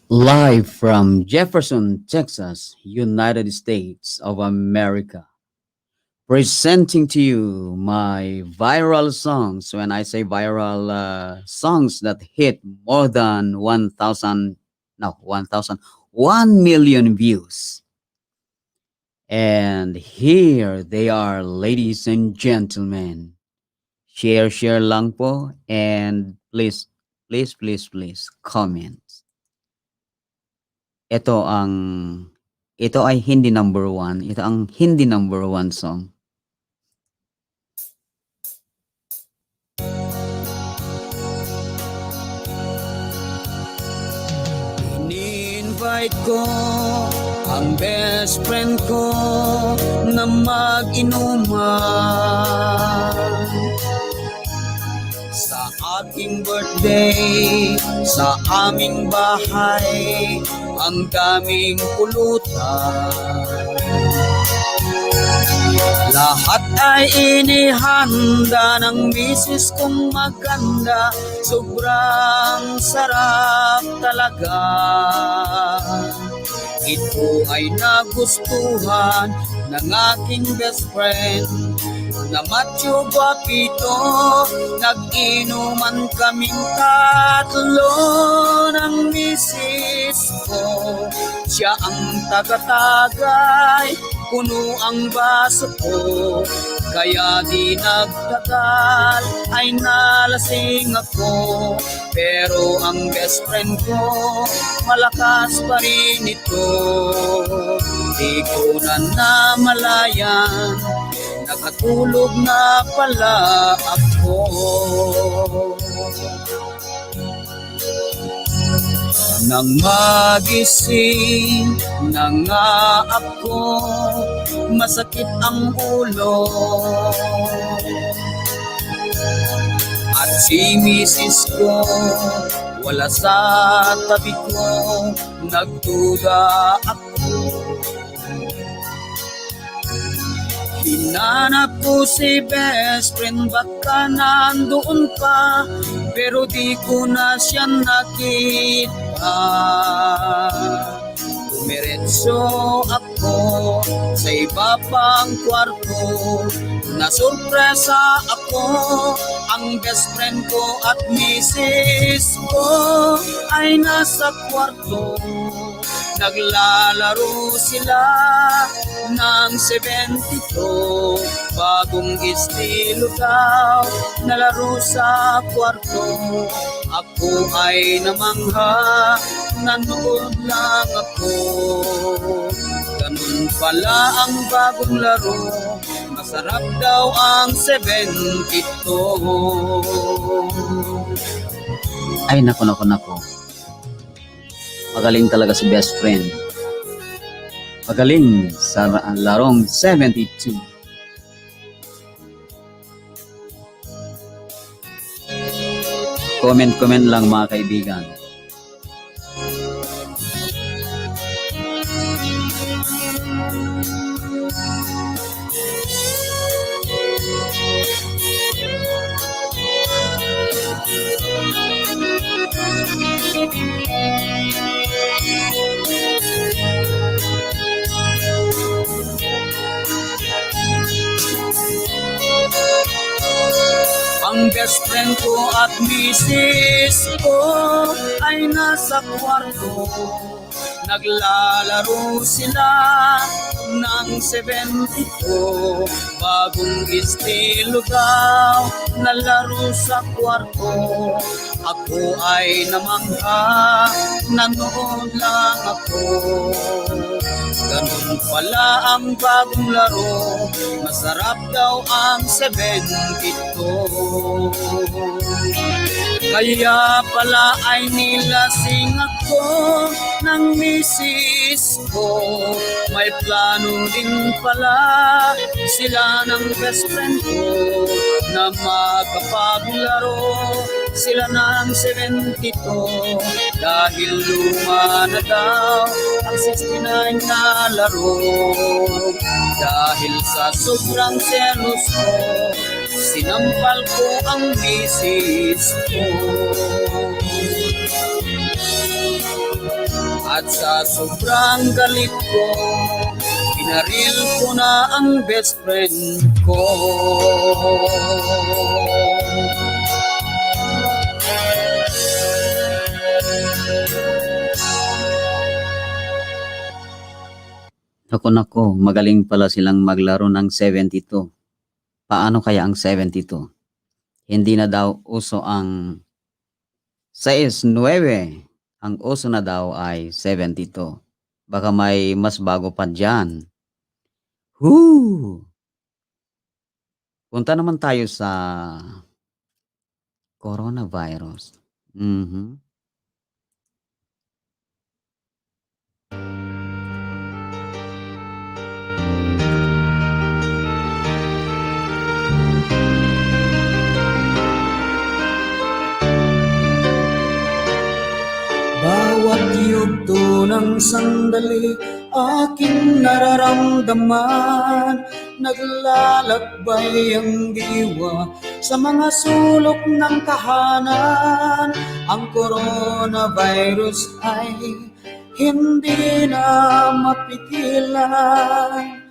Live from Jefferson, Texas, United States of America. Presenting to you my viral songs. When I say viral, songs that hit more than 1,000, no, 1,000, 1,000,000 views. And here they are, ladies and gentlemen. Share lang po. And please, comment. Ito ang ito ay hindi number one. Ito ang hindi number one song. Ini-invite ko ang best friend ko na mag-inuman sa aking birthday, sa aming bahay, ang daming pulutan. Lahat ay inihanda ng misis kong maganda, sobrang sarap talaga. Ito ay nagustuhan ng aking best friend na macho guwapito. Nag-inuman kaming tatlo ng misis ko. Siya ang tagatagay, puno ang baso ko. Kaya di nagtagal ay nalasing ako. Pero ang best friend ko, malakas pa rin ito. Di ko na namalayan, nakatulog na pala ako. Nang magising na nga ako, masakit ang ulo. At si misis ko, wala sa tabi ko, nagduda ako. Hinanap ko si best friend, baka nandoon pa, pero di ko na siya nakita. Dumiretso ako sa iba pang kwarto, nasurpresa ako. Ang best friend ko at misis ko ay nasa kwarto. Naglalaro sila ng 72, bagong estilo daw na laro sa kwarto. Ako ay namangha, nanood lang ako. Ganun pala ang bagong laro, masarap daw ang 72. Ay nako. Magaling talaga si best friend. Magaling sa larong 72. Comment lang mga kaibigan. Ang best friend ko at misis ko ay nasa kwarto. Naglalaro sila ng 72, bagong estilo daw na laro sa kwarto. Ako ay namangha, nanood lang ako. Ganun pala ang bagong laro, masarap daw ang 72. Kaya pala ay nilasing ako ng misis ko. May plano din pala sila ng best friend ko na magkapaglaro sila ng 72. Dahil luma na daw ang 69 na laro. Dahil sa sobrang selos ko, sinampal ko ang misis ko. sobrang galit ko, binaril ko na ang best friend ko. Nako, magaling pala silang maglaro ng 72. Paano kaya ang 72? Hindi na daw uso ang 6-9. Ang uso na daw ay 72. Baka may mas bago pa dyan. Whoo! Punta naman tayo sa coronavirus. Mhm. Bawat yugto ng sandali aking nararamdaman, naglalakbay ang diwa sa mga sulok ng tahanan. Ang coronavirus ay hindi na mapigilan,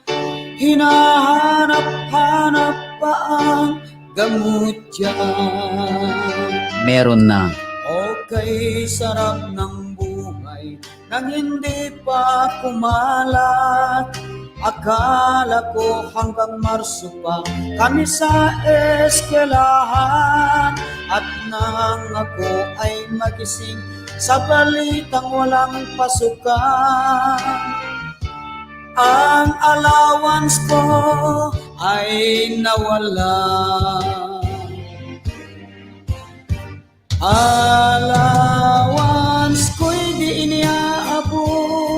hinahanap-hanap pa ang gamot dyan. Meron na. Okay, sarap ng buhay nang hindi pa kumalat. Akala ko hanggang Marso pa kami sa eskwelahan. At nang ako ay magising sa balitang walang pasukan, ang allowance ko ay nawala. Allowance ko'y di iniaabot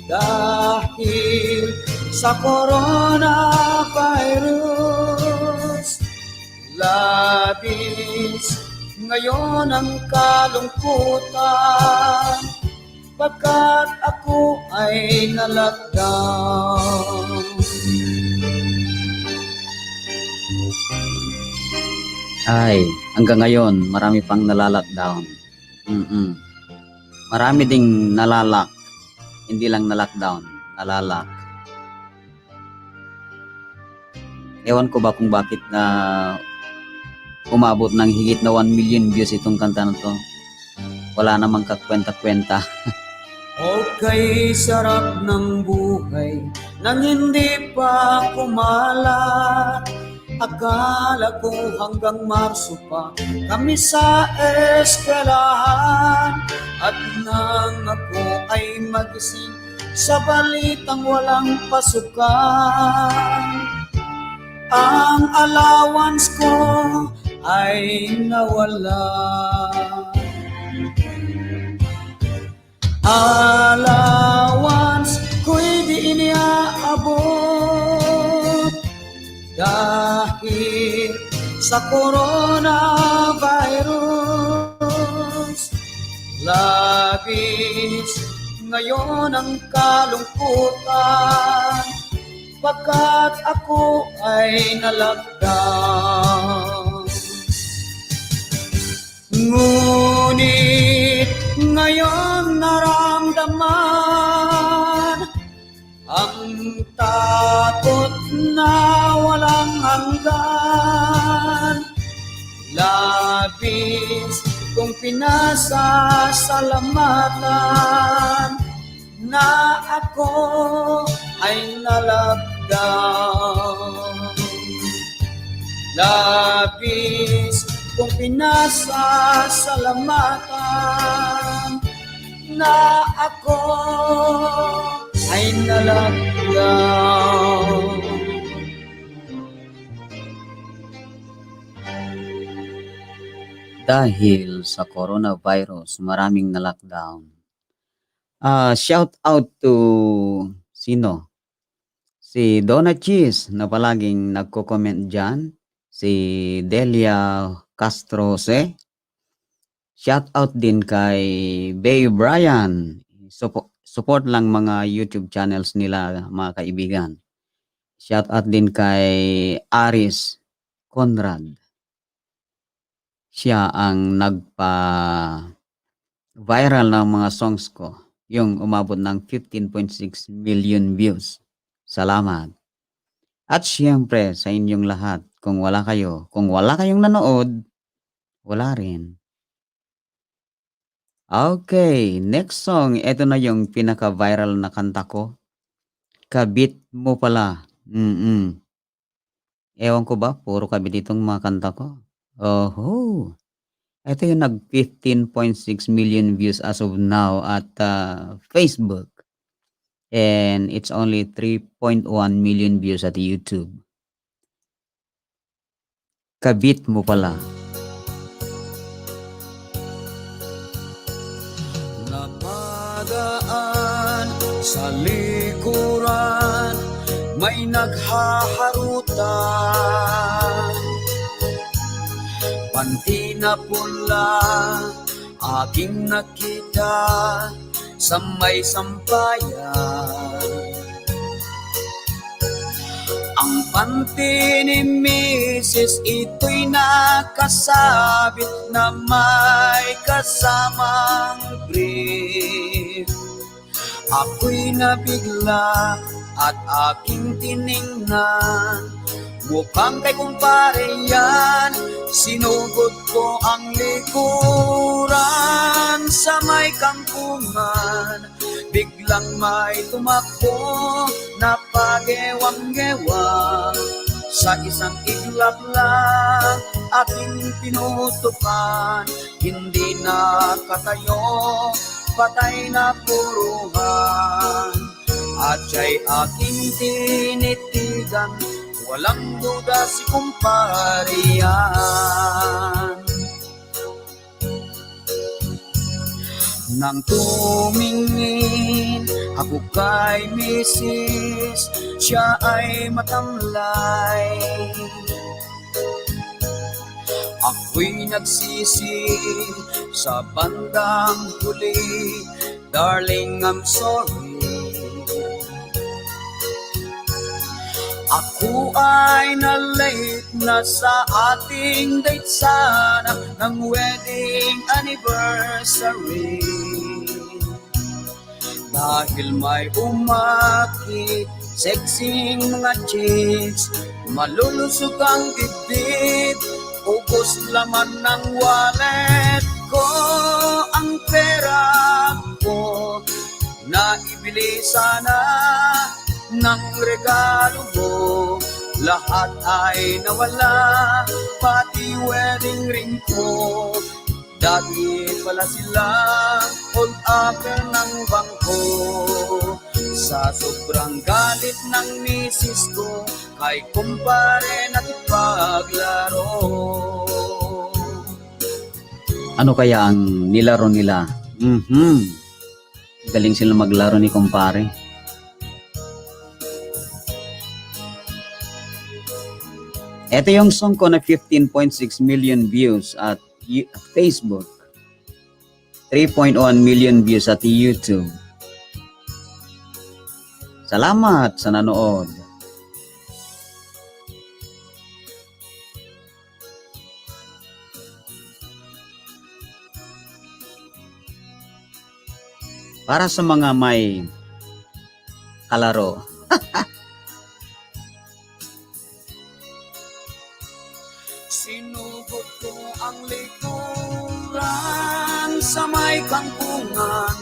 dahil sa coronavirus. Labis ngayon ang kalungkutan pagkat ako ay na-lockdown. Ay, hanggang ngayon, marami pang nalalockdown. Marami ding nalalak. Hindi lang na-lockdown, nalalak. Ewan ko ba kung bakit na umabot ng higit na 1 million views itong kanta na to. Wala namang kakwenta-kwenta. Okay, sarap ng buhay nang hindi pa kumalat. Akala ko hanggang Marso pa kami sa eskwelahan. At nang ako ay magising sa balitang walang pasukan, ang allowance ko ay nawala. Allowance ko'y di iniaabot dahil sa coronavirus. Labis ngayon ang kalungkutan pagkat ako ay na-lockdown. Ngunit ngayon naramdaman ang takot na walang hanggan. Labis kong pinasasalamatan na ako ay na-lockdown. Labis kong pinasasalamatan na ako ay na-lockdown. Dahil sa coronavirus, maraming na-lockdown. Shout out to sino? Si Donna Cheese na palaging nagko-comment dyan. Si Delia Castrose. Shout out din kay Bay Brian. Support lang mga YouTube channels nila, mga kaibigan. Shout out din kay Aris Conrad. Siya ang viral ng mga songs ko, yung umabot ng 15.6 million views. Salamat. At siyempre sa inyong lahat, kung wala kayong nanood, wala rin. Okay, next song, ito na yung pinaka-viral na kanta ko. Kabit mo pala. Ewan ko ba, puro kabit itong mga kanta ko. Oho. Ito yung nag 15.6 million views as of now at Facebook. And it's only 3.1 million views at YouTube. Kabit mo pala. Napadaan sa likuran, may naghaharutan. Panty na pula, aking nakita sa may sampayan. Ang panty ni Mrs. ito'y nakasabit na may kasamang brief. Ako'y nabigla at aking tiningnan, mukhang kay kumpare yan. Sinugod ko ang likuran sa may kangkungan. Biglang may tumakbo na pagewang-gewang. Sa isang iglap lang aking pinutukan. Hindi nakatayo, patay na puruhan. At siya'y aking tinitigan, walang duda si kumpare yan. Nang tumingin ako kay Mrs., siya ay matamlay. Ako'y nagsisi sa bandang huli, darling, I'm sorry. Ako ay na-late na sa ating date sana ng wedding anniversary. Dahil may umakit, sexing mga chicks, malulusog ang dibdib, ubos laman ng wallet ko. Ang pera ko na ibili sana ng regalo mo, lahat ay nawala, pati wedding ring ko. Dati pala sila hold upper ng bangko. Sa sobrang galit ng misis ko, kay kumpare nakipaglaro. Ano kaya ang nilaro nila? Galing sila maglaro ni kumpare. Ito yung song ko na 15.6 million views at Facebook. 3.1 million views at YouTube. Salamat sa nanood. Para sa mga may kalaro. Sinubok ko ang likuran sa may kangkungan.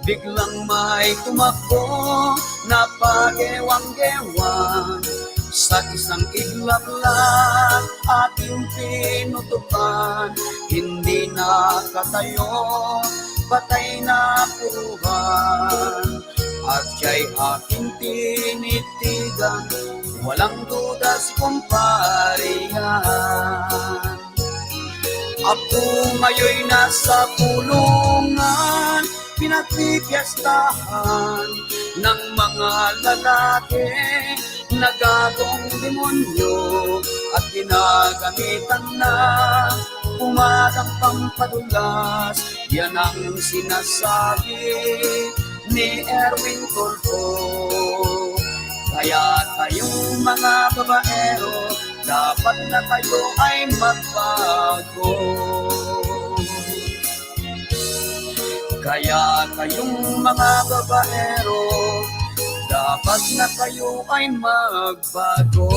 Biglang may tumakbo na pagewang-gewang. Sa isang iglap lang ating pinutukan. Hindi nakatayo, patay na puruhan. At siya'y aking tinitigan, walang duda si kumpare yan. Ako ngayon'y nasa pulungan, pinagpipiyastahan ng mga lalaki na gagong demonyo at ginagamitan na umagang pampadulas. Yan ang sinasabi ni Erwin Tulfo. Kaya tayong mga babaero, dapat na tayo ay magbago. Kaya kayong mga babaero, dapat na kayo ay magbago.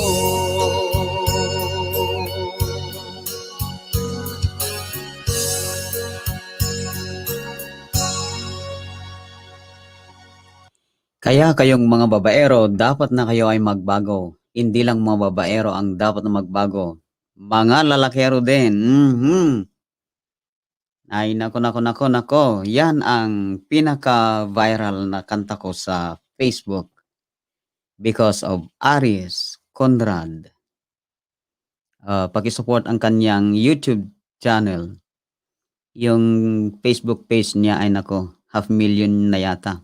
Kaya kayong mga babaero, dapat na kayo ay magbago. Hindi lang mga babaero ang dapat na magbago. Mga lalakero din. Ay, nako. Yan ang pinaka-viral na kanta ko sa Facebook because of Aris Conrad. Pakisupport ang kanyang YouTube channel. Yung Facebook page niya ay nako, 500,000 na yata.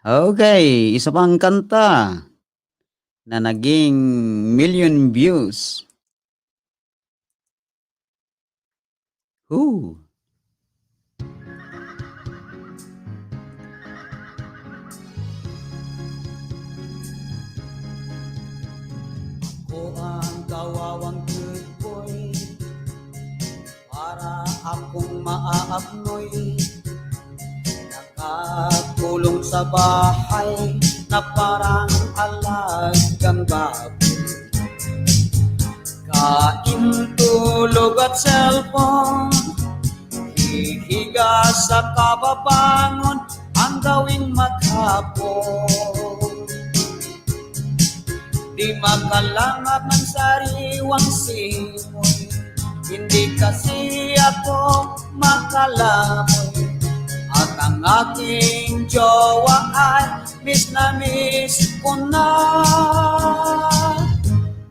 Okay, isa pang kanta na naging million views. Who? Ako ang kawawang good boy, para akong maaapnoy. Nakakulong sa bahay na parang alagang baboy. Kain, tulog at cellphone, hihiga sa kababangon, ang gawing maghapon. Di makalangat ng sariwang simoy, hindi kasi ako makalamoy. At ang aking jowa ay miss na miss ko na.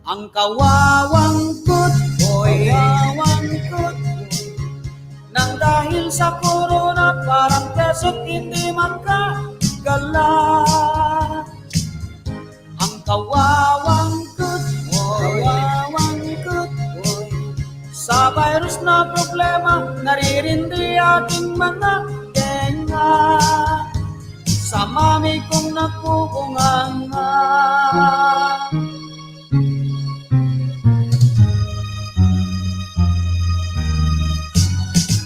Ang kawawang good boy, nang dahil sa corona parang kesot hindi makagala. Ang kawawang good boy, sa virus na problema naririndi aking mga tenga. Sa mami kong nakukunganga.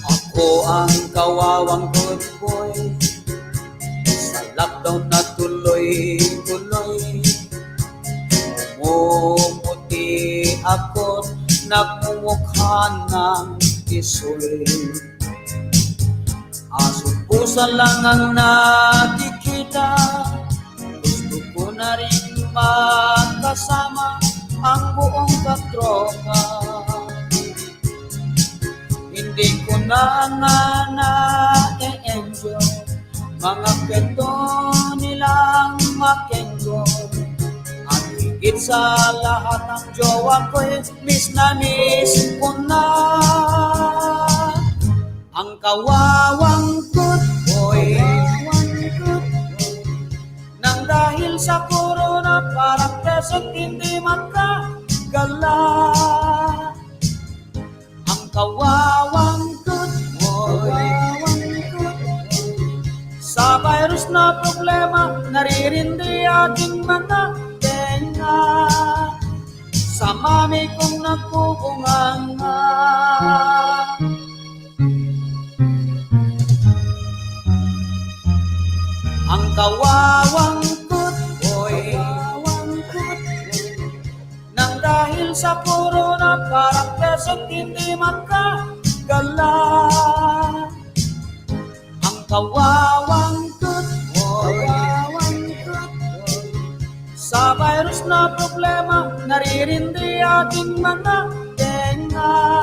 Ako ang kawawang good boy, sa lockdown na tuloy-tuloy. Pumuputi ako, nagmumukha ng isoy. Aso-pusa lang ang nakikita, gusto ko na rin makasama ang buong katropa. Hindi ko na na-enjoy mga kwento nilang makenggo. At higit sa lahat ng jowa ko'y miss na miss ko na. Ang kawawang good boy, nang dahil sa corona parang kesot hindi makagala. Ang kawawang good boy, sa virus na problema naririndi aking mga tenga. Sa mami kong nakukunganga. Ang kawawang good boy, nang dahil sa corona parang kesot hindi makagala. Ang kawawang good boy, sa virus na problema naririndi aking mga tenga.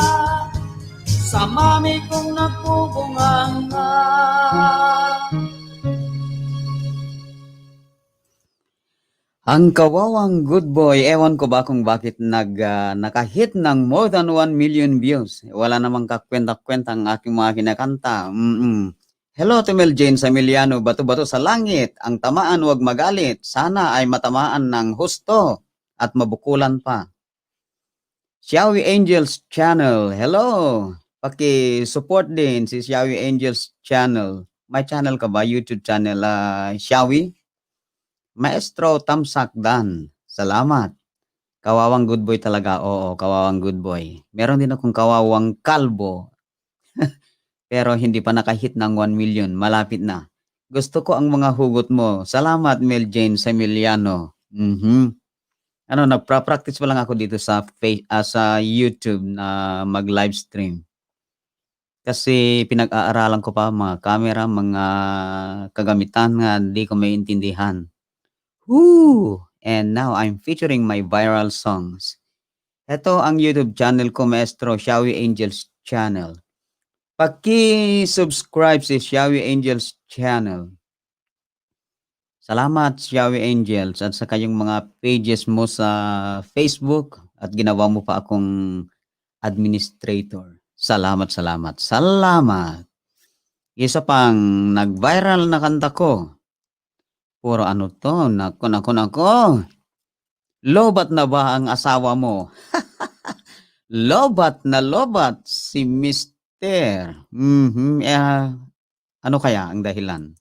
Sa mami kong nakukunganga. Ang kawawang good boy, ewan ko ba kung bakit nakahit ng more than 1 million views. Wala namang kakwenta-kwenta ang aking mga kinakanta. Hello to Mel Jane Samiliano, bato-bato sa langit. Ang tamaan wag magalit. Sana ay matamaan ng husto at mabukulan pa. Xiaowi Angels Channel, hello. Paki-support din si Xiaowi Angels Channel. May channel ka ba? YouTube channel, Xiaowi? Maestro Tamsak Dan, salamat. Kawawang good boy talaga, oo, kawawang good boy. Meron din akong kawawang kalbo. pero hindi pa nakahit ng 1 million. Malapit na. Gusto ko ang mga hugot mo. Salamat, Mel Jane Semiliano. Ano, nagpa-practice pa lang ako dito sa YouTube na mag-live stream. Kasi pinag-aaralan ko pa mga camera, mga kagamitan nga di ko maintindihan. Woo! And now I'm featuring my viral songs. Ito ang YouTube channel ko, Maestro Shawi Angels Channel. Paki-subscribe si Shawi Angels Channel. Salamat, Shawi Angels, at sa kayong mga pages mo sa Facebook at ginawa mo pa akong administrator. Salamat, salamat, salamat. Isa pang nag-viral na kanta ko. Puro ano to, nako. Lobat na ba ang asawa mo? Lobat na lobat si Mister. Ano kaya ang dahilan?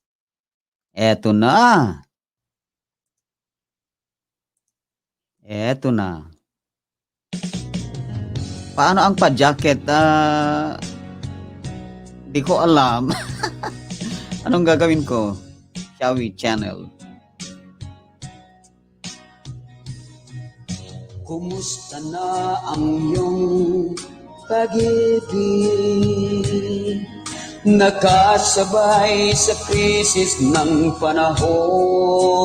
Eto na. Paano ang pa-jacket? Di ko alam. Anong gagawin ko? Shawi Channel. Kumusta na ang iyong pag-ibig? Nakasabay sa krisis ng panahon.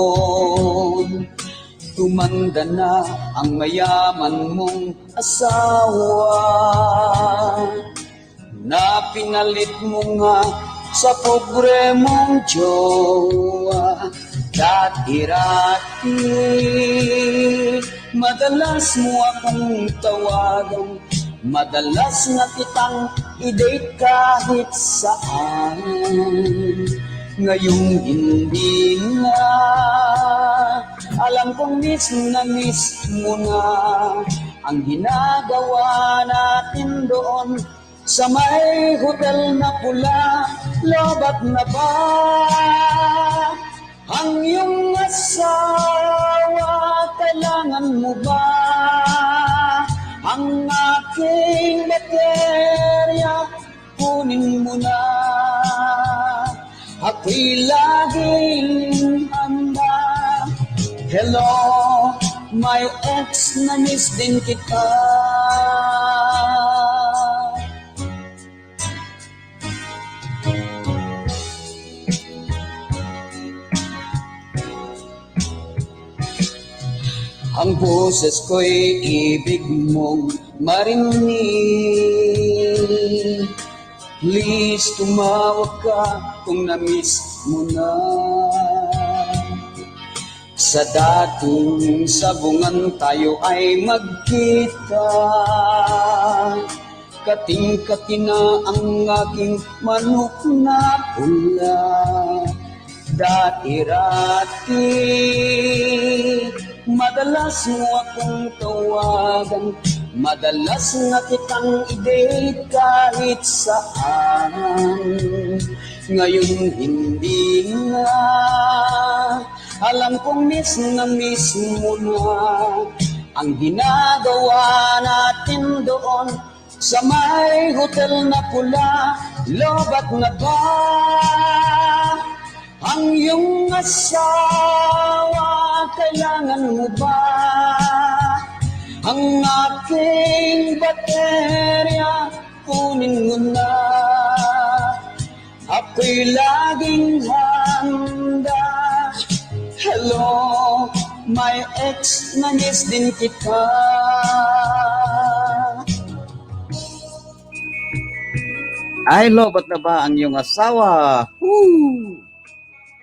Tumanda na ang mayaman mong asawa na pinalit mo nga sa pobre mong jowa. Dati-rati madalas mo akong tawagan, madalas na kitang i-date kahit saan. Ngayong hindi na, alam kong miss na miss mo na ang ginagawa natin doon sa may hotel na pula. Lobat na ba ang iyong asawa? Kailangan mo ba ang aking baterya? Kunin mo na, ako'y laging handa. Hello, my ex, na-miss din kita. Ang boses ko'y ibig mong marinig. Please, tumawag ka kung na-miss mo na. Sa dating sabungan tayo ay magkita. Kating-kati na ang aking manok na pula. Dati-rati madalas mo akong tawagan, madalas na kitang i-date kahit saan. Ngayon hindi na, alam kong miss na miss mo na ang ginagawa natin doon sa may hotel na pula. Lobat na ba ang iyong asawa? Kailangan mo ba ang aking baterya? Kunin mo na, ako'y laging handa. Hello, my ex, na-miss din kita. Ay, lobat na ba ang iyong asawa? Woo!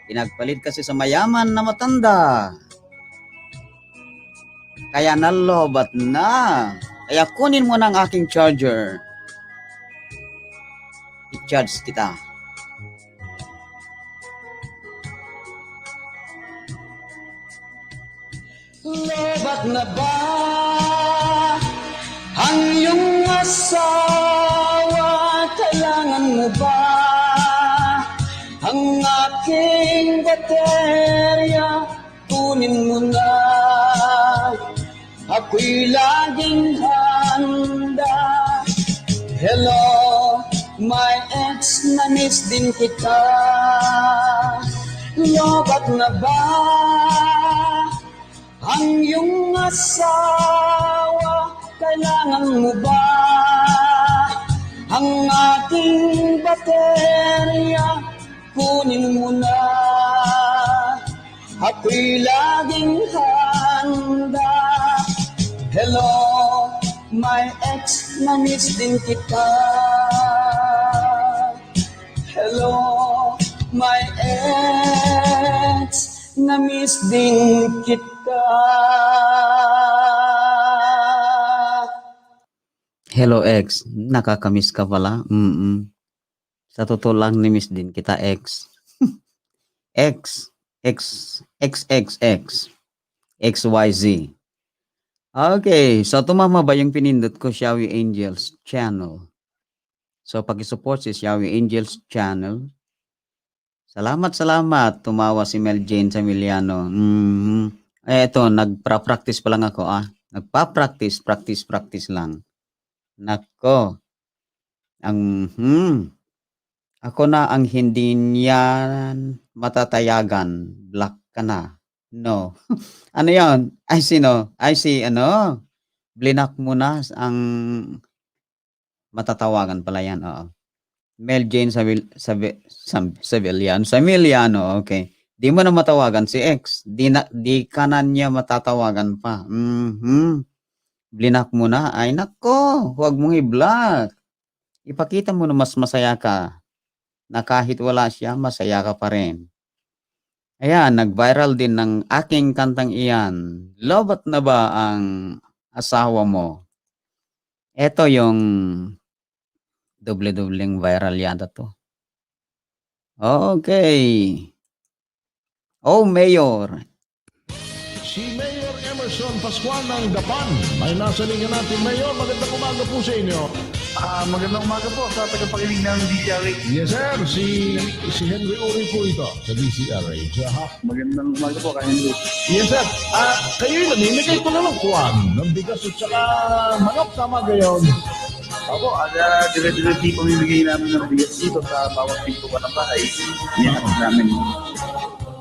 Pinagpalit kasi sa mayaman na matanda. Kaya nalobat na. Kaya kunin mo ng aking charger. I-charge kita. Lobat na ba ang iyong asawa? Kailangan mo ba ang aking baterya? Kunin mo na, ako'y laging handa. Hello, My ex, na-miss din kita. Lobat na ba ang iyong asawa? Kailangan mo ba ang ating baterya? Kunin mo na, ako'y laging handa. Hello, my ex, na-miss din kita. Hello, my ex, na-miss din kita. Hello ex, nakakamiss ka pala. Sa totoo lang, ni-miss din kita ex. X, X, XXX, XYZ. Okay, so tumama ba yung pinindot ko, Shawi Angels channel? So pag-support si Shawi Angels channel. Salamat. Tumawa si Mel Jane Samiliano. Eto, nagpa-practice pa lang ako Nagpa-practice lang. Nako. Ako na ang hindi niyan matatayagan. Black ka na. No. Ano yon? I see, blinak mo na ang matatawagan pala yan. Oo. Mel Jane Samiliano. Okay. Di mo na matawagan si ex. Di ka na niya matatawagan pa. Blinak mo na. Ay nako, huwag mong i-block. Ipakita mo na mas masaya ka. Na kahit wala siya, masaya ka pa rin. Ayan, nag-viral din ng aking kantang iyan. Lobat na ba ang asawa mo? Ito yung doble-dobleng viral yata to. Okay. Oh, Mayor. Si Mayor Emerson Pascual ng Gapan ay nasa linya natin. Mayor, magandang umaga po sa inyo. Magandang umaga po sa tagapakinig ng DCRA. Yes, sir. Si Henry Uri po ito sa DCRA. Magandang umaga po kay Henry. Yes, sir. Kayo'y namimigay ko na ng kuwan ng bigas at saka manok. Tama gayon. Opo, dire-diretso pamimigay namin ng bigas dito sa bawat pinto ng bahay. Yan namin.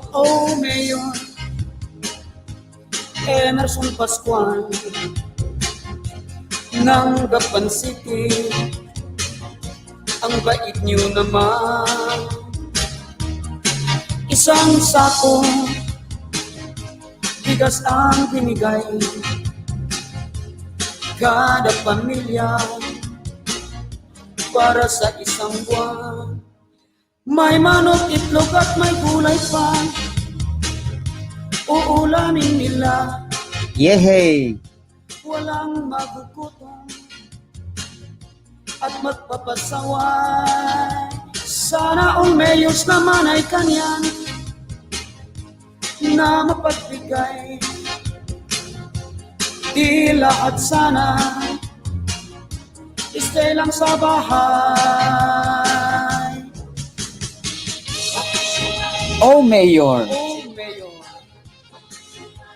Oh, Mayor Emerson Pascual ng Gapan City, ang bait niyo naman. Isang sako bigas ang binigay, kada pamilya para sa isang buwan. May manok, itlog at may gulay pa, uulamin nila. Yehey! Walang magugutom at magpapasaway. Sana all mayors naman ay kanyan na mapagbigay. Di lahat sana stay lang sa bahay. Oh, Mayor. Oh,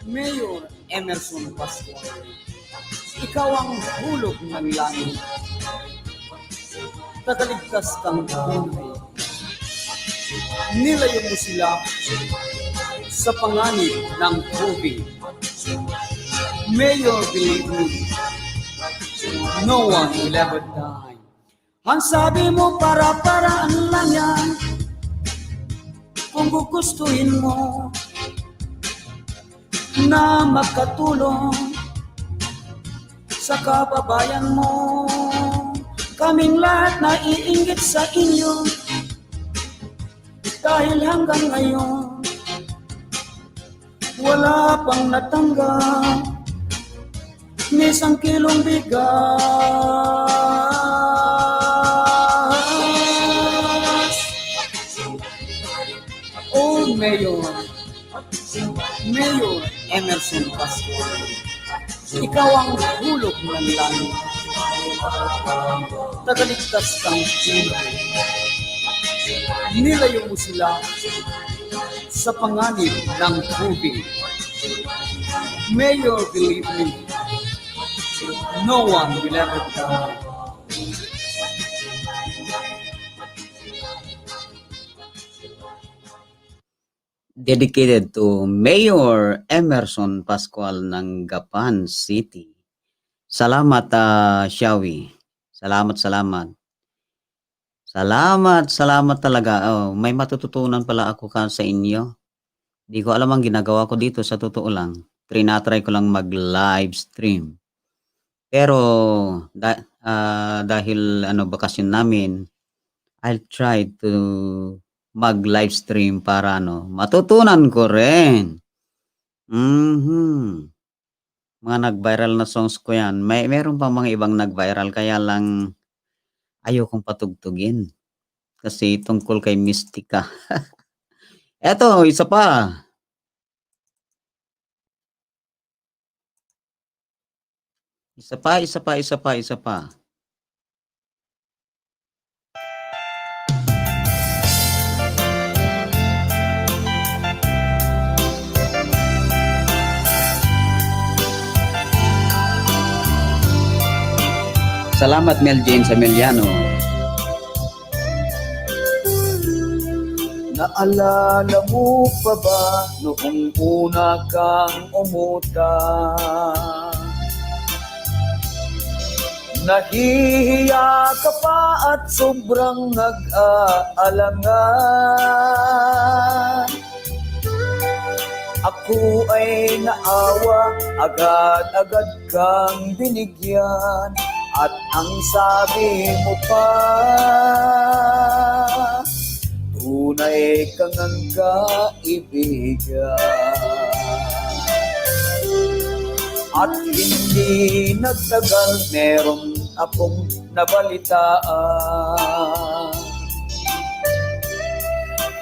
Mayor Emerson Pascual, ikaw ang hulog ng langit. Tagaligtas kang buhay. Nilayo mo sila sa panganib ng COVID. Mayor, believe me, no one will ever die. Ang sabi mo para-paraan lang yan. Kung gugustuhin mo na makatulong sa kababayan mo, kaming lahat na iinggit sa inyo. Dahil hanggang ngayon wala pang natanggap ni isang kilong bigas. Oh, Mayor Emerson Pascual, ikaw ang hulog ng langit. Tagaligtas kang buhay. Nilayo mo sila sa panganib ng COVID. Mayor, believe me, no one will ever die. dedicated to Mayor Emerson Pascual ng Gapan City. Salamat, Shawi. Salamat, salamat. Salamat talaga. Oh, may matututunan pala ako sa inyo. Di ko alam ang ginagawa ko dito sa totoo lang. Trinatry ko lang mag-live stream. Pero dahil bakasyon namin, I'll try to mag-live stream para matutunan ko rin. Mga nag-viral na songs ko yan. Meron pa mga ibang nag-viral kaya lang ayokong patugtugin. Kasi tungkol kay Mystica. Eto, isa pa. Isa pa. Salamat, Mel James Emiliano. Naalala mo pa ba noong una kang umutang? Nahihiya ka pa at sobrang nag-aalangan. Ako ay naawa, agad-agad kang binigyan. At ang sabi mo pa, tunay kang ang kaibigan. At hindi nagtagal, meron akong nabalitaan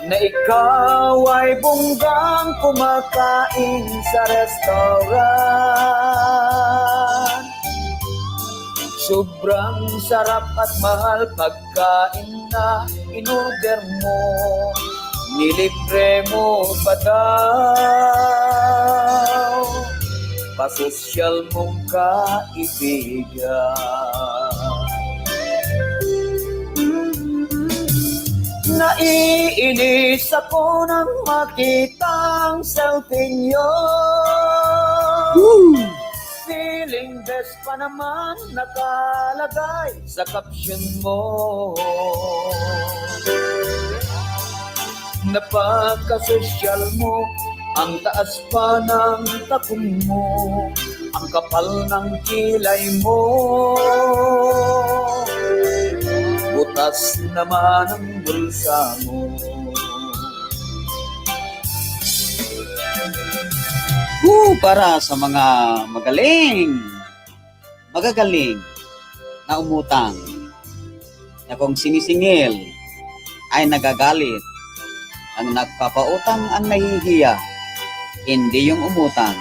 na ikaw ay bonggang kumakain sa restaurant. Sobrang sarap at mahal pagkain na in-order mo. Nilibre mo pa daw pasosyal mong kaibigan. Naiinis ako nang makita ang selfie niyo. Feeling best pa naman nakalagay sa caption mo. Napaka-social mo, ang taas pa ng takong mo, ang kapal ng kilay mo. Butas naman ang bulsa mo. Para sa mga magagaling na umutang, na kung sinisingil ay nagagalit, ang nagpapautang ang nahihiya, hindi yung umutang.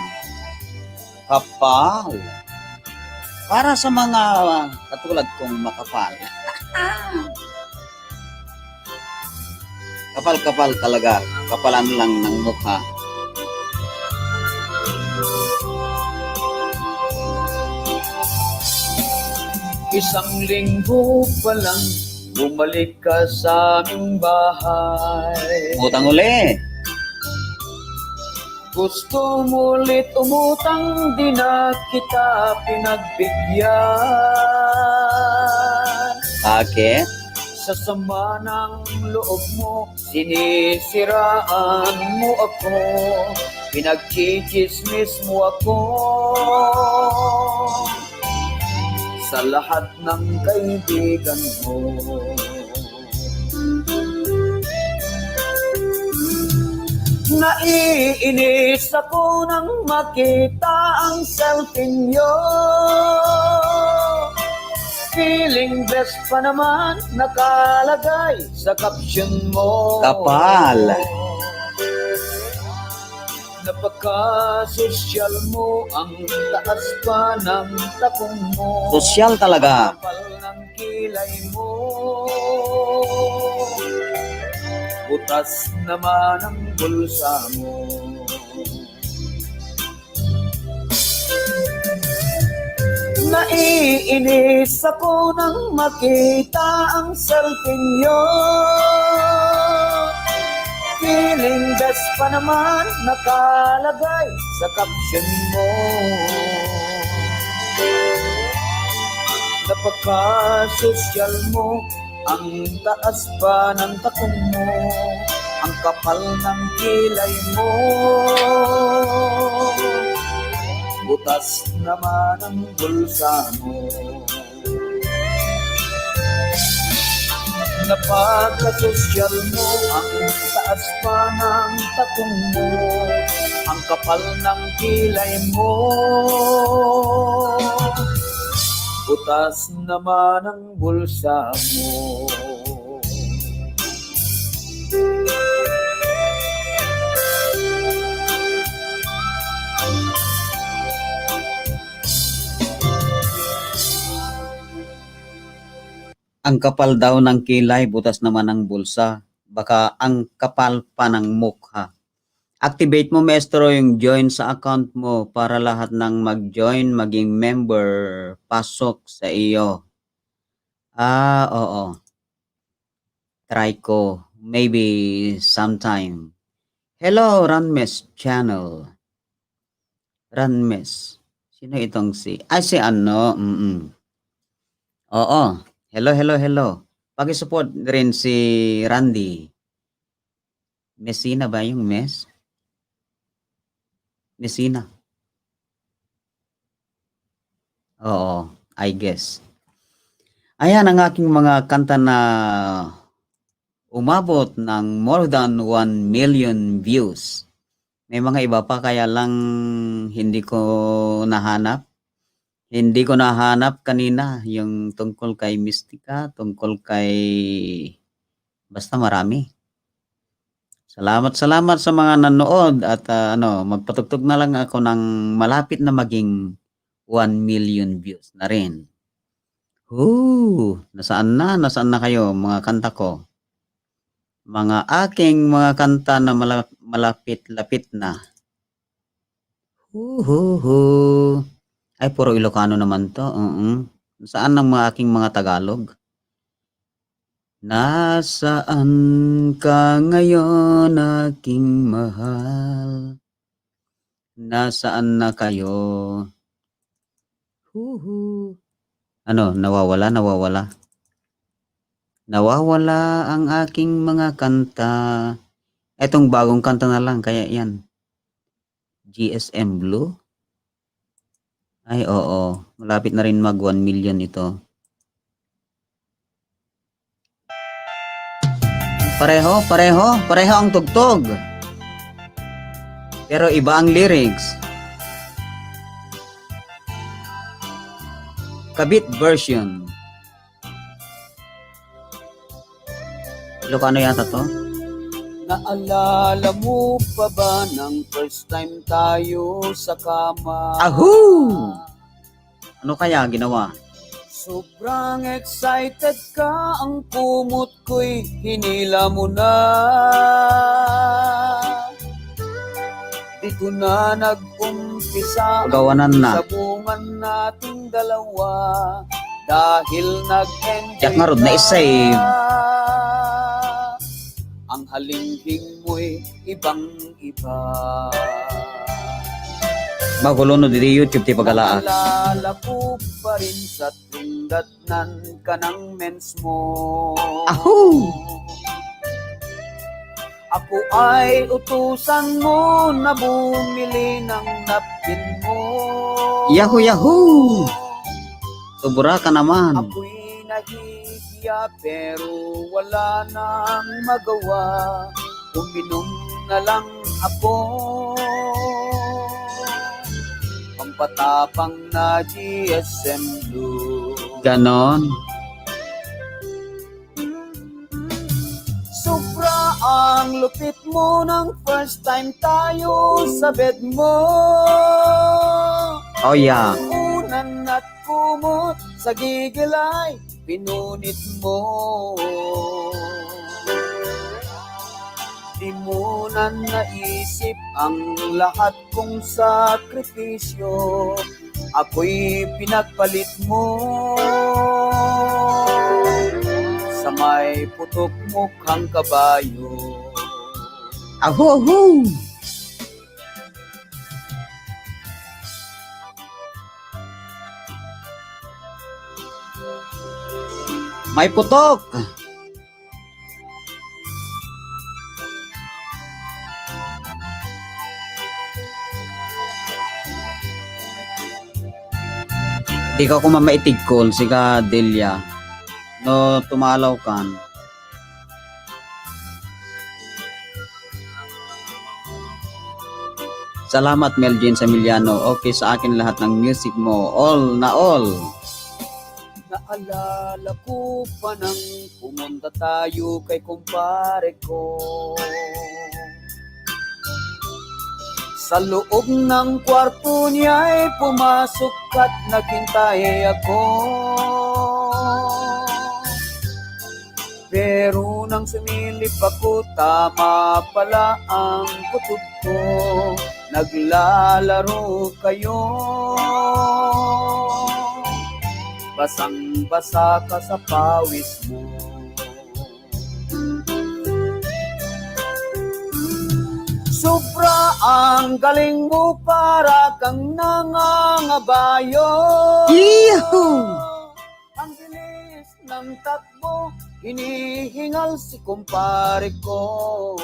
Kapal. Para sa mga katulad kong makapal. Kapal talaga. Kapalan lang ng mukha. Isang linggo pa lang, bumalik ka sa aming bahay. Umutang uli. Gusto mo ulit umutang, di na kita pinagbigyan. Bakit? Sa sama ng loob mo, sinisiraan mo ako, pinagchichismis mo ako. Sa lahat ng kaibigan mo, naiinis ako nang makita ang selfie niyo. Feeling best pa naman nakalagay sa caption mo. Kapal. Napaka-social mo, ang taas pa ng takong mo. Sosyal talaga. Kapal ng kilay mo. Butas naman ang bulsa mo. Naiinis ako nang makita ang selfie niyo. Feeling Bigas pa naman nakalagay sa caption mo. Napaka-social mo, ang taas pa ng takong mo, ang kapal ng kilay mo. Butas naman ang bulsa mo. Napaka-social mo, ang taas pa ng takong mo, ang kapal ng kilay mo. Butas naman ang bulsa mo. Ang kapal daw ng kilay, butas naman ng bulsa. Baka ang kapal pa ng mukha. Activate mo, maestro, yung join sa account mo para lahat ng mag-join, maging member, pasok sa iyo. Oo. Try ko. Maybe sometime. Hello, Ranmes channel. Ranmes. Sino itong si? Si ano? Oo. Hello. Paki-support rin si Randy. Messina ba yung Mess? Messina. Oo, I guess. Ayan ang aking mga kanta na umabot ng more than 1 million views. May mga iba pa kaya lang hindi ko nahanap. Hindi ko nahanap kanina yung tungkol kay Mystica, tungkol kay basta marami. Salamat sa mga nanood at magpatugtog na lang ako ng malapit na maging 1 million views na rin. Nasaan na kayo mga kanta ko? Mga aking mga kanta na malapit-lapit na. Ay, puro Ilocano naman to. Saan ang mga aking mga Tagalog? Nasaan ka ngayon, aking mahal? Nasaan na kayo? Nawawala. Nawawala ang aking mga kanta. Etong bagong kanta na lang, kaya yan. GSM Blue? Ay, oo. Malapit na rin mag 1 million ito. Pareho ang tugtog. Pero iba ang lyrics. Kabit version. Ilocano yata to? Naalala mo pa ba ng first time tayo sa kama? Ahoo! Ano kaya ginawa? Sobrang excited ka, ang kumot ko'y hinila mo na. Dito na nag-umpisa Pagawanan na. sabungan nating dalawa. Dahil nag-enjoy Yak nga rod na isave. Ang halinghing mo'y ibang-iba. Magulo no diri YouTube ti pagalaat. Naalala ko pa rin sa tindatnan ka ng mens mo. Ahoo! Ako ay utusan mo na bumili ng napkin mo. Yahoo! Sobra ka naman. Ako'y nahihiya pero wala nang magawa. Uminom na lang ako. Pampatapang na GSM Blue. Ganon. Sobra ang lupit mo ng first time tayo sa bed mo. Oh yeah. Unan at kumot sa gigil ay pinunit mo. Di mo na naisip ang lahat kong sakripisyo. Ako'y pinagpalit mo sa may putok mukhang kabayo. Aho, aho! May putok! Di ka ko mamaitigkol, sika Delia. No, tumalaw kan. Salamat Melvin Samiliano. Okay sa akin lahat ng music mo. All na all. Naalala ko pa nang pumunta tayo kay kumpare ko. Sa loob ng kwarto niya ay pumasok at naghintay ako. Pero nang sumilip ako, tama pala ang kutob ko. Naglalaro kayo. Basang-basa ka sa pawis mo. Sobra ang galing mo, para kang nangangabayo. Yee-hoo! Ang bilis ng takbo, hinihingal si kumpare ko.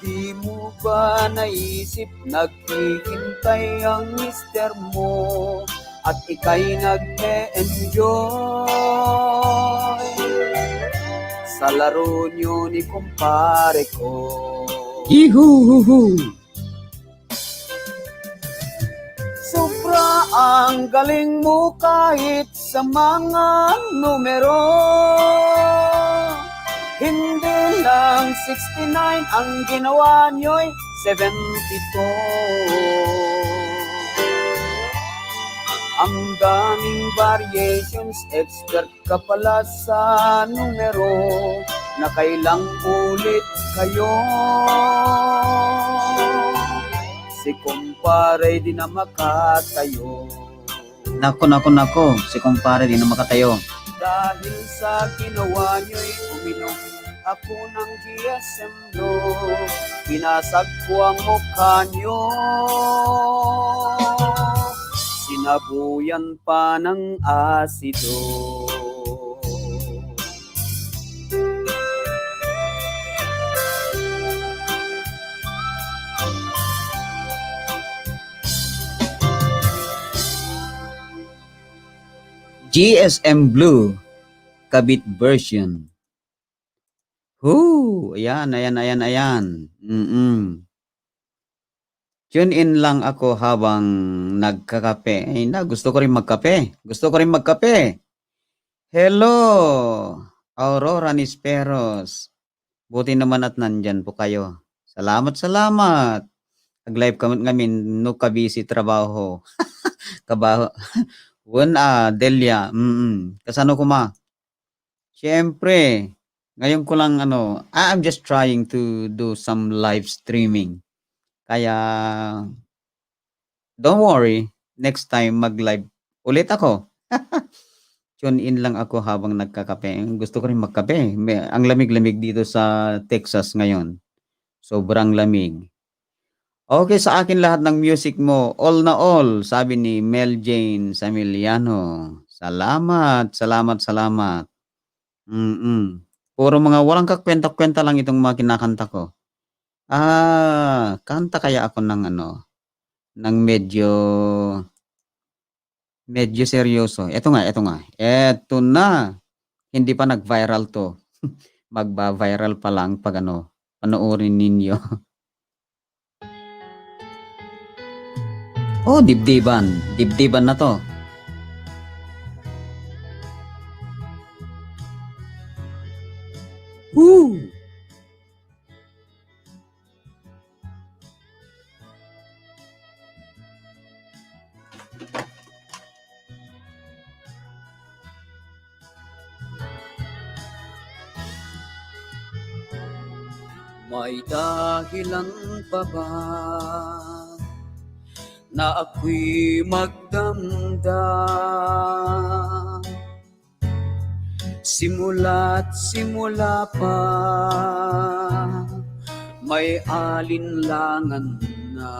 Di mo ba naisip, naghihintay ang mister mo at ika'y nag-e-enjoy sa laro nyo ni kumpare ko. Yee-hoo-hoo-hoo! Sobra ang galing mo kahit sa mga numero. Hindi lang 69 ang ginawa nyo'y 72. Ang daming variations, expert ka pala sa numero. Nakailang ulit kayo. Si kumpare di na makatayo. Nako. Si kumpare di na makatayo. Dahil sa ginawa nyo'y uminom ako ng GSM no. Pinasag ko ang mukha nyo. Sinabuyan pa ng asido. GSM Blue Kabit version. Ayan. Tune in lang ako habang nagkakape. Ay na, gusto ko rin magkape. Hello, Aurora Nisperos. Buti naman at nandyan po kayo. Salamat. Nag-live kami, no kabisi trabaho. Kabaho. Delia. Kasano ko ma? Siyempre, ngayon ko lang I'm just trying to do some live streaming. Kaya, don't worry, next time mag-live ulit ako. Tune in lang ako habang nagkakape. Gusto ko rin magkape. Ang lamig-lamig dito sa Texas ngayon. Sobrang lamig. Okay sa akin lahat ng music mo. All na all, sabi ni Mel Jane Samiliano. Salamat. Puro mga walang kakwenta-kwenta lang itong mga kinakanta ko. Kanta kaya ako ng ng medyo seryoso. Ito nga. Ito na. Hindi pa nag-viral to. Magba-viral pa lang pag panoorin ninyo. Oh, dibdiban. Dibdiban na to. Woo! May dahilan pa ba na ako'y magdamdam? Simula't simula pa, may alinlangan na.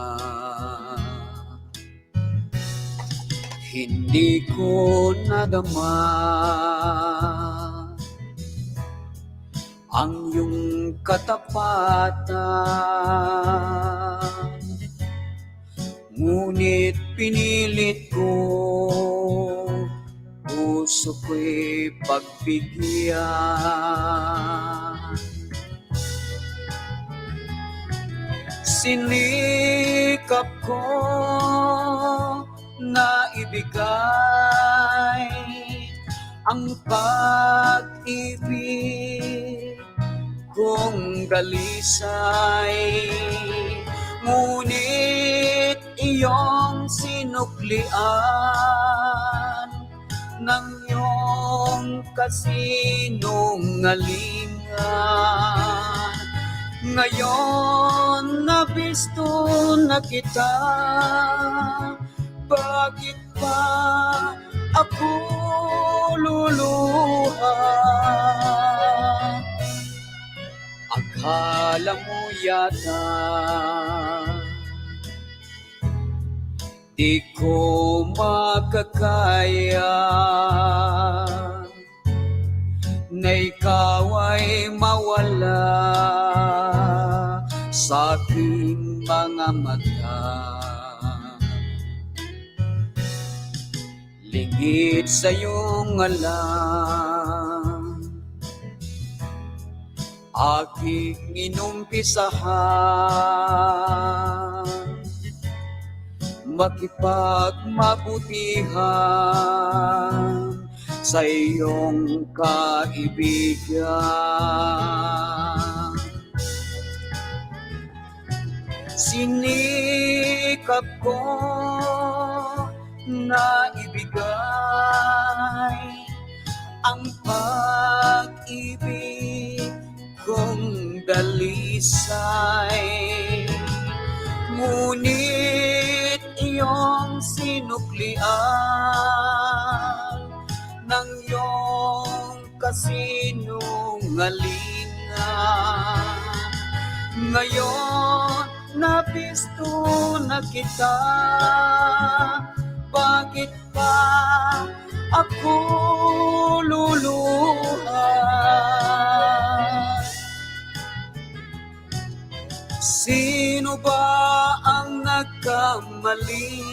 Hindi ko nadama ang iyong katapatan, ngunit pinilit ko puso ko'y pagbigyan. Sinikap ko na ibigay ang pag-ibig kong dalisay, ngunit iyong sinuklian ng iyong kasinungalingan. Ngayon nabisto na kita, bakit pa ako luluha? Akala mo yata di ko makakaya na ikaw ay mawala sa aking mga mata. Lingid sa iyong alam, aking inumpisahan, makipagmabutihan sa iyong kaibigan. Sinikap ko na ibigay ang pag-ibig kong dalisay, ngunit iyong sinuklian ng iyong kasinungalingan. Ngayon nabisto na kita, bakit pa ako luluha? Sino ba ang nagkamali?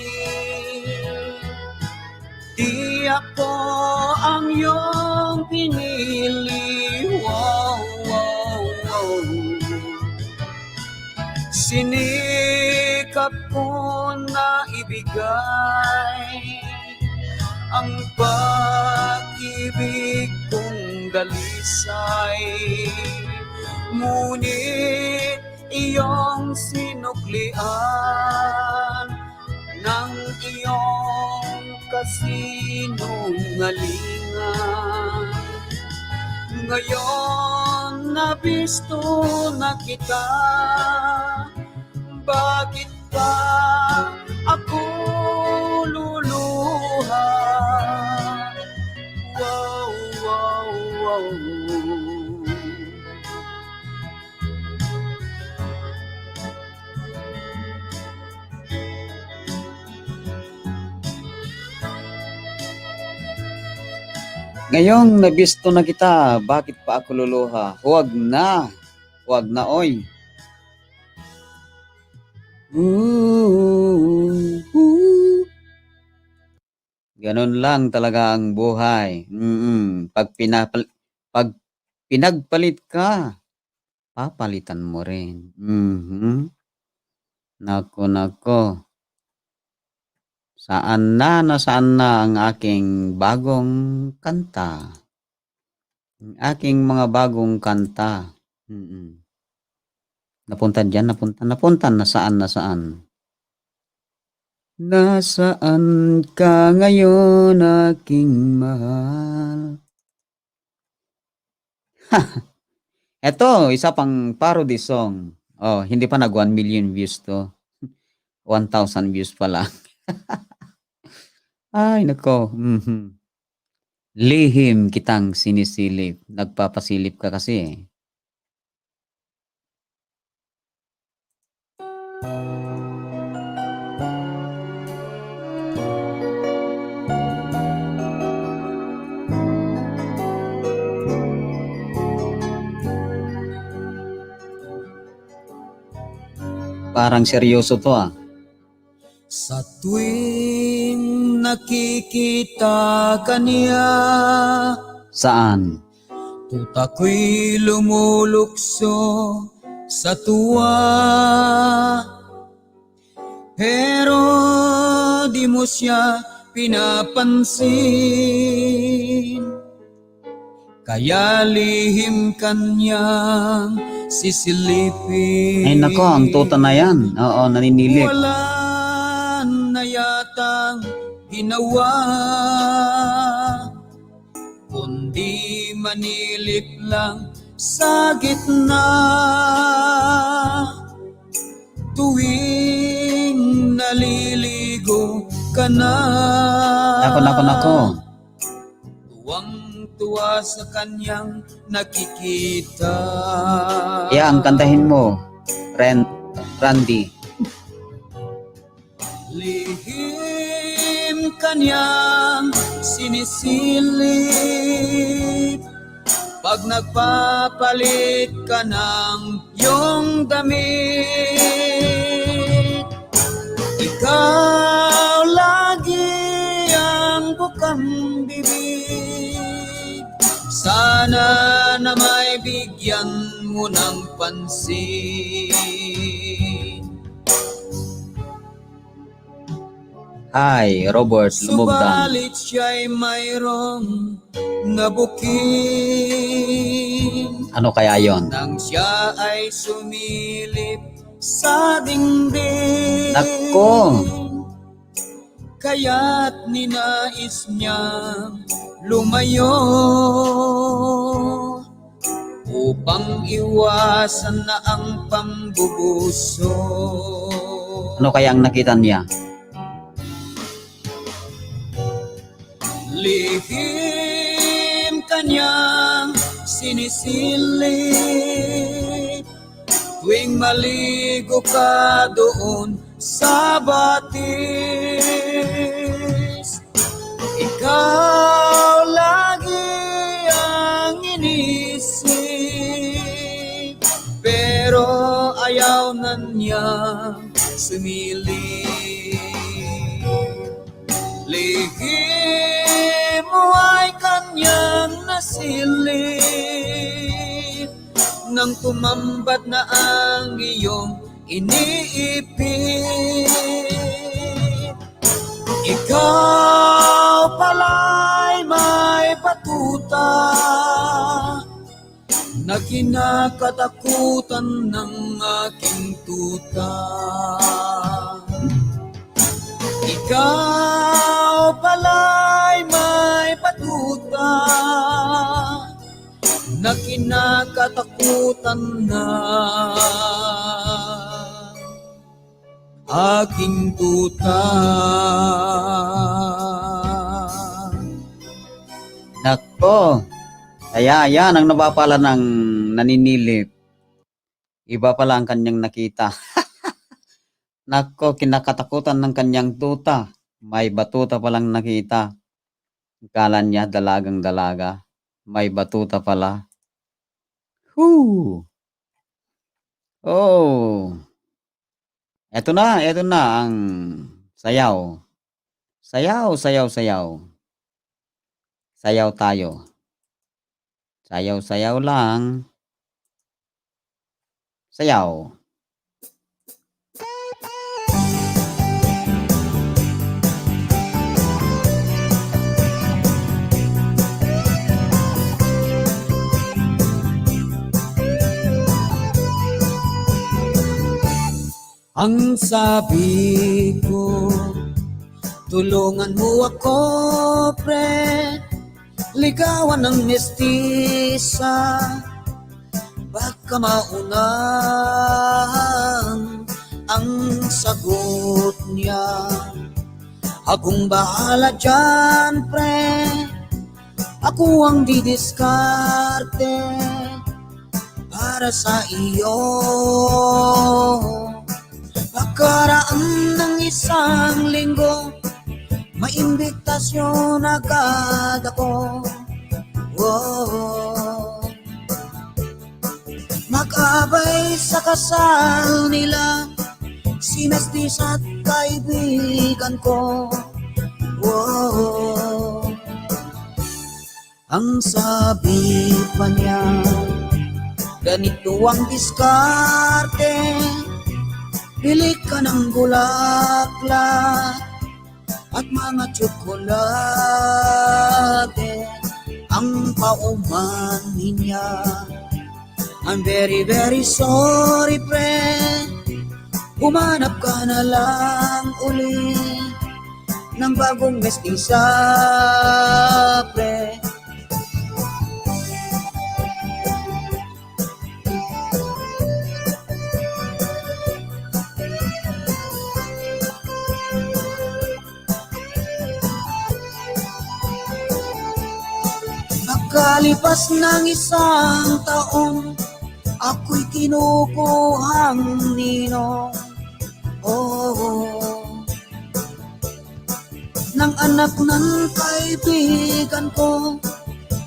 Di ako ang iyong pinili. Wow, wow, wow. Sinikap ko na ibigay ang pag-ibig kong dalisay, ngunit iyong sinuklian ng iyong kasinungalingan. Ngayon nabisto na kita, bakit pa ako luluha? Wow, wow, wow. Ngayong nabisto na kita, bakit pa ako luluha? Huwag na oy. Ganon lang talaga ang buhay. Pag pinagpalit ka, papalitan mo rin. Nako. Saan na ang aking bagong kanta? Ang aking mga bagong kanta. Napunta dyan, napunta na saan. Nasaan ka ngayon, aking mahal? Eto, isa pang parody song. Oh, hindi pa nag 1 million views to. 1,000 views pa lang. Ay, nako. Lihim kitang sinisilip. Nagpapasilip ka kasi eh. Parang seryoso to ah. Sa tuwing nakikita ka niya, Saan? tuta ko'y lumulukso sa tuwa. Pero di mo siya pinapansin, kaya lihim kanyang sisilipin. Ay nako, ang tuta na yan. Oo, naninilip. Wala na yatang ginawa, kundi manilip lang sa gitna. Tuwing naliligo ka na, Nako. tuwang-tuwa sa kanyang nakikita. Ang kantahin mo, Randy. Lihim kanyang sinisilip pag nagpapalit ka ng iyong damit. Ikaw lagi ang bukang bibig, sana na may bigyan mo ng pansin. Hi, Robert Lumugdan. Subalit siya'y mayroong nabuking, Ano kaya yon? nang siya ay sumilip sa dingding. Nako. Kaya't ninais niyang lumayo upang iwasan na ang pambubuso. Ano kaya ang nakita niya? Lihim kanyang sinisilip tuwing maligo ka doon sa batis. Ikaw lagi ang inisip, pero ayaw na niya sumilip. Lihim mo ay kanyang nasilip nang tumambad na ang iyong iniipit. Ikaw pala'y may batuta na kinakatakutan ng aking tuta. Ikaw pala'y may batuta na kinakatakutan na aking tuta. Nako. Kaya yan ang nabapala ng naninilip. Iba pala ang kanyang nakita. Nako, kinakatakutan ng kanyang tuta. May batuta palang nakita. Akala niya dalagang dalaga. May batuta pala. Whoo! Oh! Eto na ang sayaw. Sayaw. Sayaw tayo. Sayaw lang. Sayaw. Ang sabi ko, tulungan mo ako, pre, ligawan ng mestisa, baka maunahan ang sagot niya. Akong bahala dyan, pre, Ako ang didiskarte para sa iyo. Pagkaraan ng isang linggo, may imbitasyon agad ako. Whoa. Mag-abay sa kasal nila, si Mestis at kaibigan ko. Whoa. Ang sabi pa niya, ganito ang diskarte, pili ka ng bulaklak at mga tsokolate. Ang pauman niya, I'm very very sorry friend, humanap ka na lang uli ng bagong mestisa pre. Pagkalipas ng isang taon, ako'y kinukuhang ninong. Oh, ng anak ng kaibigan ko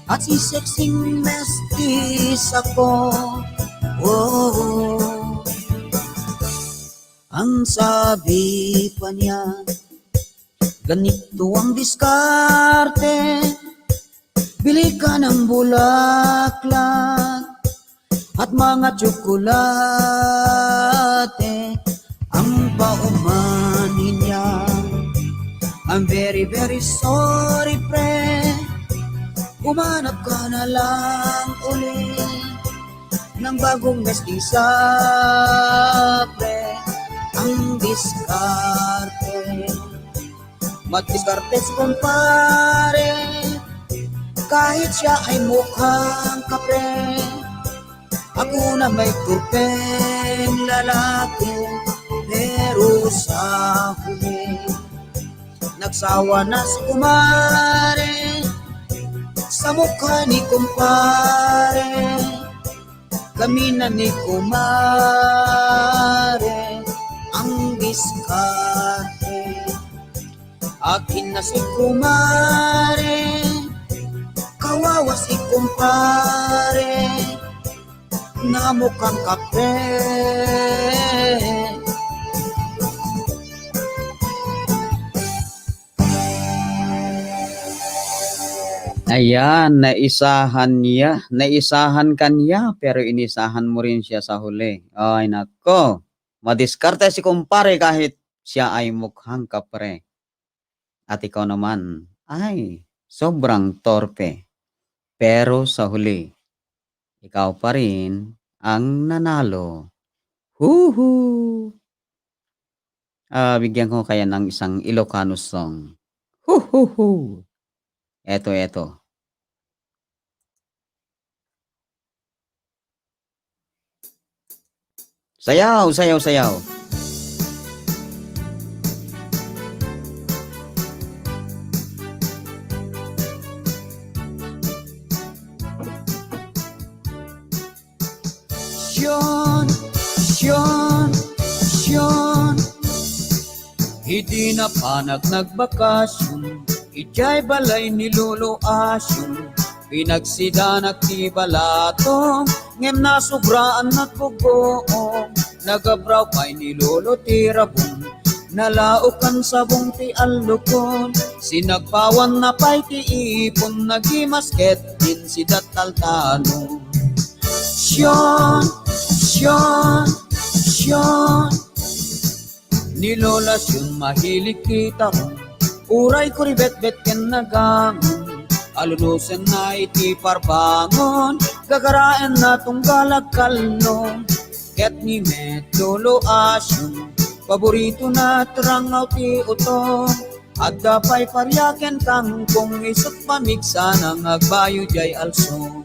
at si sexing mestis ako. Oh, ang sabi pa niya, ganito ang diskarte, bili ka ng bulaklak at mga tsokolate. Ang paumanin niya, I'm very very sorry pre, humanap ka na lang uli ng bagong mestisa pre. Ang diskarte, magdiskarte si kumpare, kahit siya ay mukhang kapre. Ako na may turpeng lalaki, pero sa huli nagsawa na si kumare sa mukha ni kumpare. Kami na ni kumare ang diskarte, akin na si kumare, kawawa si kumpare na mukhang kape. Ayan, naisahan ka niya, pero inisahan mo rin siya sa huli. Ay nako, madiskarte si kumpare kahit siya ay mukhang kapre. At ikaw naman ay sobrang torpe, pero sa huli ikaw pa rin ang nanalo. Huhu! Bigyan ko kaya ng isang Ilocano song. Huhuhu! Eto. Sayaw, sayaw, sayaw. Syon, hindi na panak nagbakasyon, ijay balay ni Lolo Asyon, pinagsidanak ti balatom, ngem nasubraan at bugoong, nagabraw pa'y ni Lolo ti rabong, nalaukan sabong ti alukon, sinagpawan na pa'y ti ipon, nagimasket din si dataltalong. Syon, ni Lola Syon mahilig kita ko, uray ko ribet-bet ken nagangon, alulusen na iti parbangon, gagaraen na tong galagkalno, ket ni Met Lolo Asyon, paborito na trangaw ti utong, adda pa'y paryaken kangkong isot pamigsa ng agbayo jay alsong.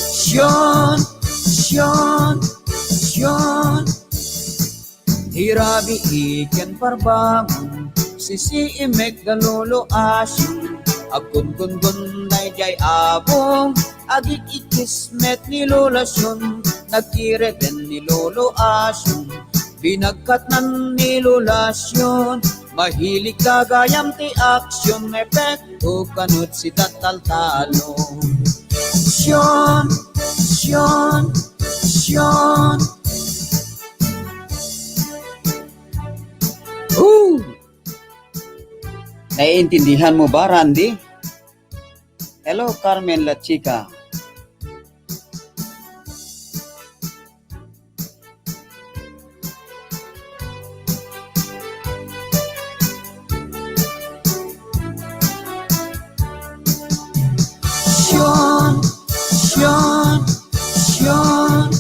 Syon, hirabi iken parbangon, sisi imek da Lolo Asyon, agkun-kun-kun nanay jay abong agit ikismet ni lolasyon nagkireten ni lolo asyon binagkat nan ni lolasyon mahilig kagayam ti aksyon epekto kanut si tataltalo Syon, syon, syon Naiintindihan mo ba, Randy? Hello, Carmen La Chica. Syon, syon, syon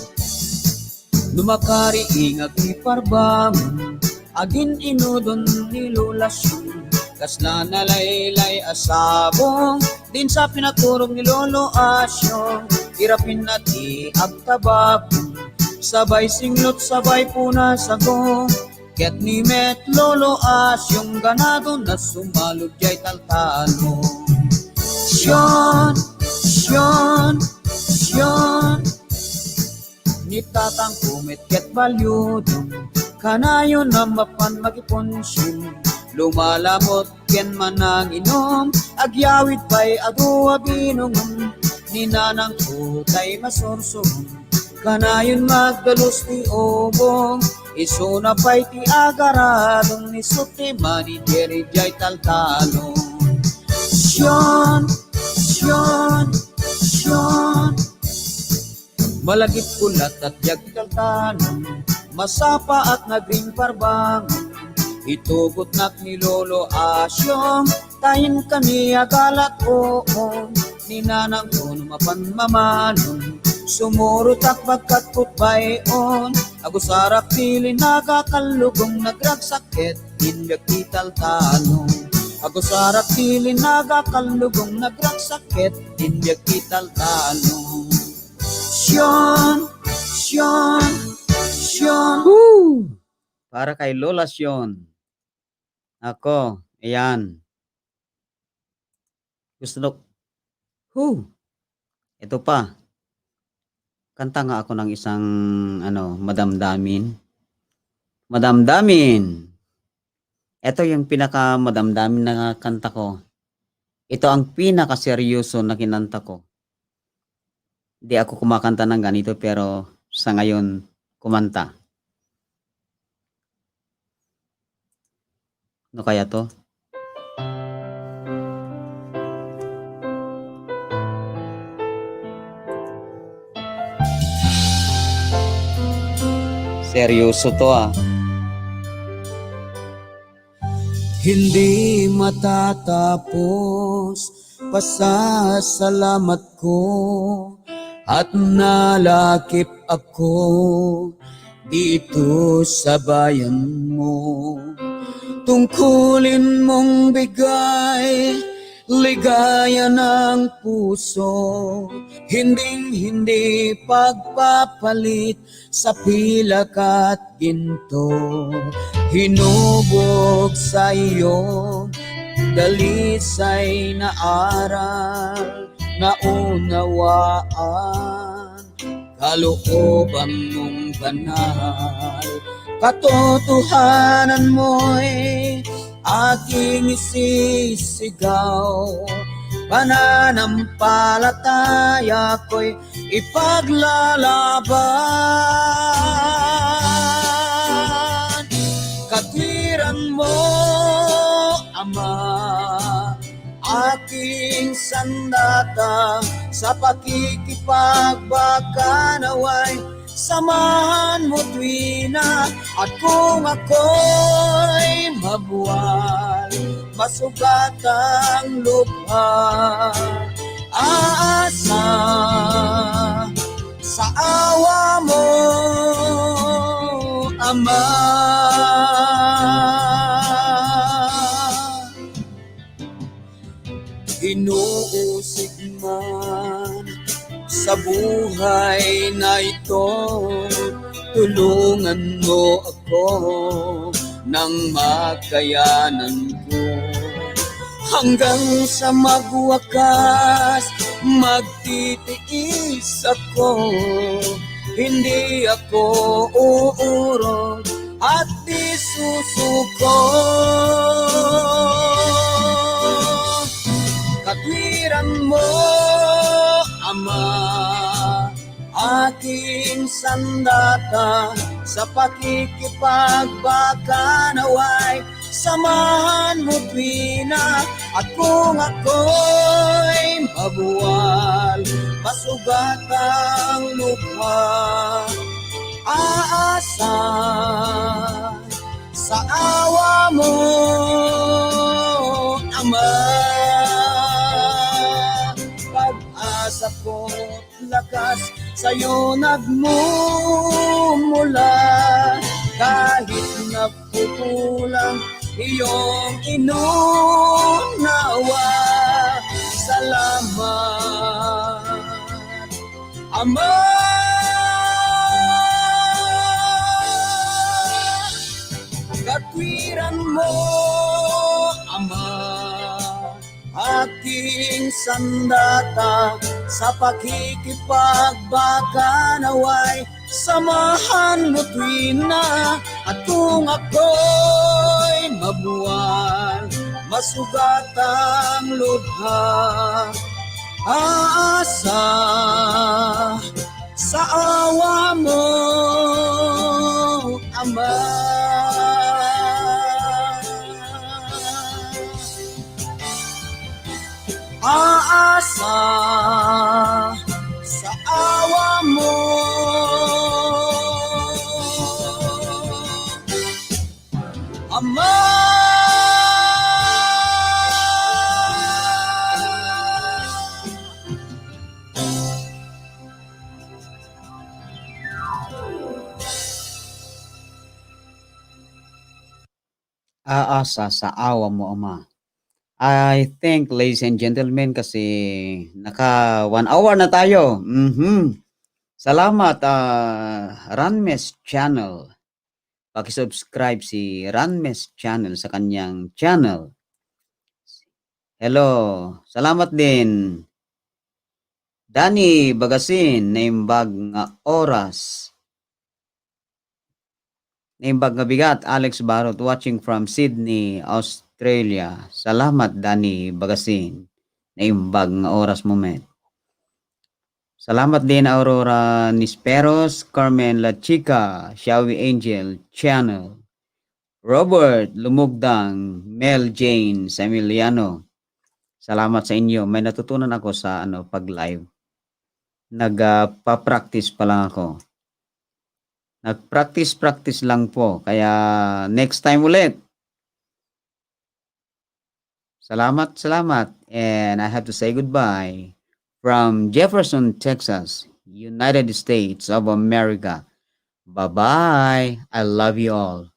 Numakari ingag iparbangon agin inudon ni lolasyon kasla nalaylay asabong din sa pinaturong ni lolo asyong irapin nati agtabakong sabay singlot sabay puna sagong ket ni met lolo asyong ganado na sumalog jay taltalo Syon, syon, syon ni tatang kumit ket balyudong kanayon na mapan magiponsyon lumalamot ken manang inom agyawid pa'y adu abinong ni nanang utay masorsong kanayon magdalus ti obong iso na pa'y ti agaradong ni suti mani jeri jay taltalo Syon, syon, syon malagit kulat at yag taltanon masapa at naging parbangon itugot nak ni lolo asyong tayin kami agalat oo ni nanang kun mapan mamanon sumurot ak bagkat putbayon agusarak pili nagakalugong nagragsakit inbyak italtalong agusarak pili nagakalugong nagragsakit inbyak italtalong Syon, syon, syon para kay Lola Syon. Ako, ayan. Gusto ito pa. Kanta nga ako ng isang madamdamin. Madamdamin. Ito yung pinaka madamdamin na kanta ko. Ito ang pinaka seryoso na kinanta ko. Di ako kumakanta ng ganito pero sa ngayon kumanta. Ano kaya to? Seryoso to Hindi matatapos pasasalamat ko at nalakip ako dito sa bayan mo. Tungkulin mong bigay ligaya ng puso, hindi pagpapalit sa pilak at ginto. Hinubog sa iyo dalisay na aral na unawaan, kalooban mong banal. Katotohanan mo'y aking isisigaw, pananampalataya ko'y ipaglalaban. Katiran mo, Ama, aking sandata sa pakikipagbaka naway samahan mo tuwina, at kung ako'y mabuwal, masugat ang lupa. Aasa sa awa mo, Ama. Inuusig man sa buhay na ito, tulungan mo ako nang makayanan ko. hanggang sa magwakas magtitiis ako, hindi ako uurot at di susuko. Katwiran mo, Ama, aking sandata, sa pakikipagbaka naway samahan mo tuwina. At kung ako'y mabuwal, masugatang lukha, aasa sa awa mo, Ama. Pag-asa ko't lakas sa'yo nagmumula, kahit napupulang iyong inunawa. Salamat, Ama. Katwiran mo, Ama, aking sandata, sa pakikipagbaka naway samahan mo tuwina. At kung ako'y mabuwal, masugatang lubha, aasa sa awa mo, Ama. Aasa sa awa mo, Ama. Aasa sa awa mo, Ama. I think, ladies and gentlemen, kasi naka 1 hour na tayo. Salamat, Ranmes Channel. Paki-subscribe si Ranmes Channel sa kanyang channel. Hello. Salamat din. Danny Bagasin, naimbag nga oras. Naimbag nga bigat, Alex Barot, watching from Sydney, Australia. Salamat, Danny Bagasin. Naimbag nga oras moment. Salamat din, Aurora Nisperos, Carmen La Chica, Shawi Angel Channel, Robert Lumugdang, Mel Jane Emiliano. Salamat sa inyo. May natutunan ako sa pag-live. Nagpa-practice pa lang ako. Nag-practice lang po. Kaya next time ulit. Salamat. And I have to say goodbye from Jefferson, Texas, United States of America. Bye-bye. I love you all.